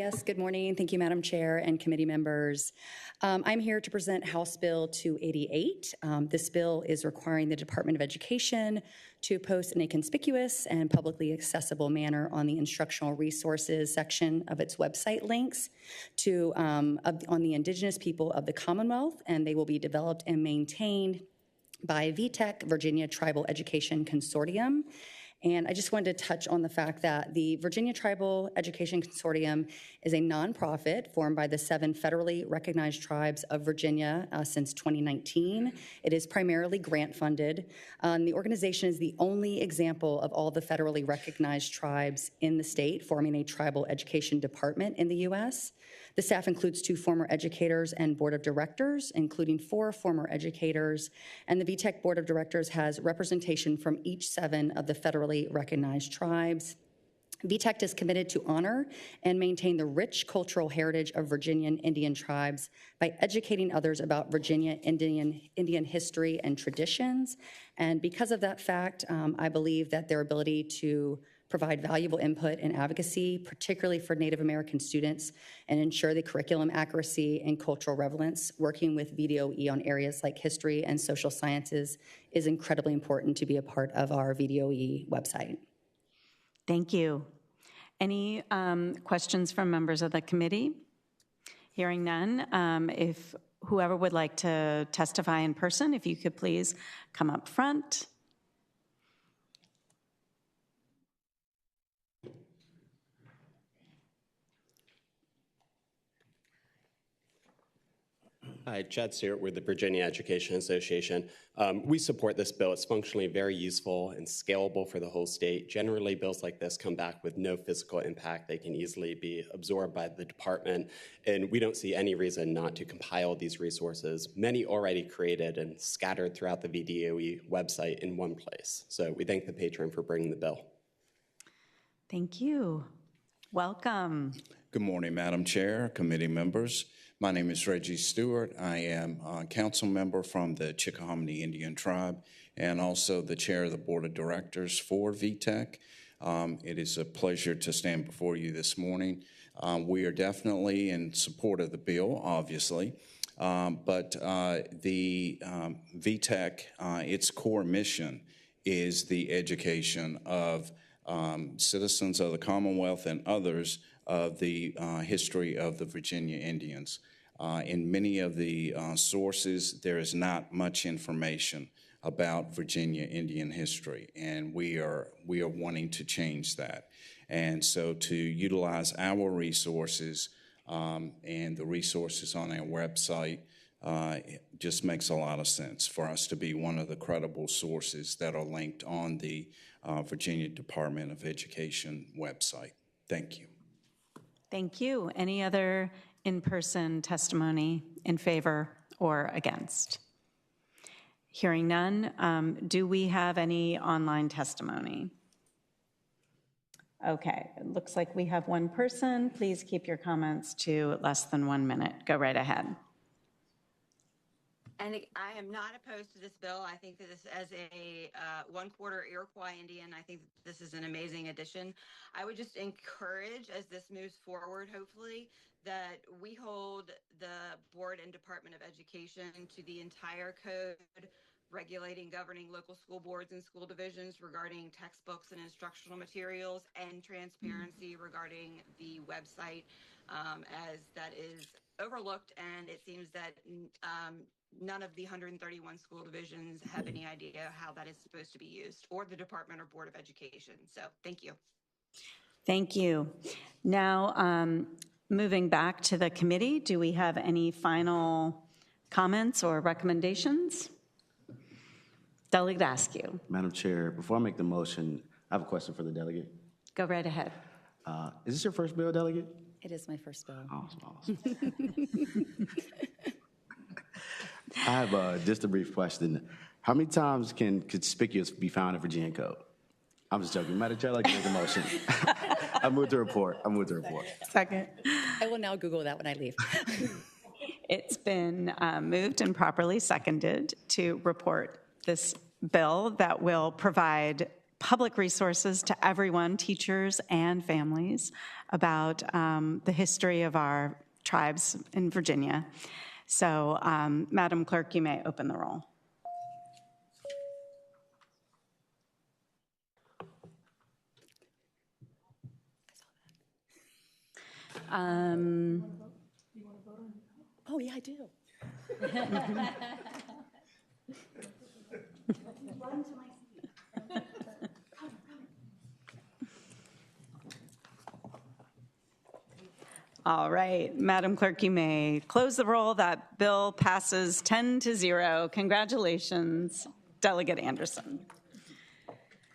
Yes, good morning. Thank you, Madam Chair and committee members. I'm here to present House Bill 288. This bill is requiring the Department of Education to post in a conspicuous and publicly accessible manner on the instructional resources section of its website links on the indigenous people of the Commonwealth, and they will be developed and maintained by VTech, Virginia Tribal Education Consortium. And I just wanted to touch on the fact that the Virginia Tribal Education Consortium is a nonprofit formed by the 7 federally recognized tribes of Virginia since 2019. It is primarily grant funded. The organization is the only example of all the federally recognized tribes in the state forming a tribal education department in the U.S. The staff includes 2 former educators and board of directors, including 4 former educators, and the VTech board of directors has representation from each 7 of the federally recognized tribes. VTech is committed to honor and maintain the rich cultural heritage of Virginian Indian tribes by educating others about Virginia Indian history and traditions. And because of that fact, I believe that their ability to provide valuable input and advocacy, particularly for Native American students, and ensure the curriculum accuracy and cultural relevance, working with VDOE on areas like history and social sciences is incredibly important to be a part of our VDOE website. Thank you. Any questions from members of the committee? Hearing none, if whoever would like to testify in person, if you could please come up front. Hi, Chad Stewart with the Virginia Education Association. We support this bill. It's functionally very useful and scalable for the whole state. Generally, bills like this come back with no physical impact. They can easily be absorbed by the department, and we don't see any reason not to compile these resources, many already created and scattered throughout the VDOE website in one place. So we thank the patron for bringing the bill. Thank you. Welcome. Good morning, Madam Chair, committee members. My name is Reggie Stewart. I am a council member from the Chickahominy Indian Tribe and also the chair of the board of directors for VTech. It is a pleasure to stand before you this morning. We are definitely in support of the bill, obviously, but the VTech, its core mission is the education of citizens of the Commonwealth and others of the history of the Virginia Indians. In many of the sources, there is not much information about Virginia Indian history, and we are wanting to change that. And so to utilize our resources and the resources on our website it just makes a lot of sense for us to be one of the credible sources that are linked on the Virginia Department of Education website. Thank you. Thank you. Any other in-person testimony in favor or against? Hearing none, do we have any online testimony? Okay, it looks like we have one person. Please keep your comments to less than 1 minute. Go right ahead. And I am not opposed to this bill. I think that this, as a one-quarter Iroquois Indian, I think this is an amazing addition. I would just encourage, as this moves forward, hopefully, that we hold the board and Department of Education to the entire code regulating, governing local school boards and school divisions regarding textbooks and instructional materials, and transparency regarding the website, as that is overlooked, and it seems that none of the 131 school divisions have any idea how that is supposed to be used, or the Department or Board of Education. So thank you. Thank you. Now, moving back to the committee, do we have any final comments or recommendations? Delegate Askew. Madam Chair, before I make the motion, I have a question for the delegate. Go right ahead. Is this your first bill, delegate? It is my first bill. Awesome. I have just a brief question. How many times can conspicuous be found in Virginia code? I'm just joking. Madam Chair, I'd like to make a motion. I move to report. Second. I will now Google that when I leave. It's been moved and properly seconded to report this bill that will provide public resources to everyone, teachers and families, about the history of our tribes in Virginia. So, Madam Clerk, you may open the roll. Oh, yeah, I do. All right, Madam Clerk, you may close the roll. That bill passes 10-0. Congratulations, Delegate Anderson.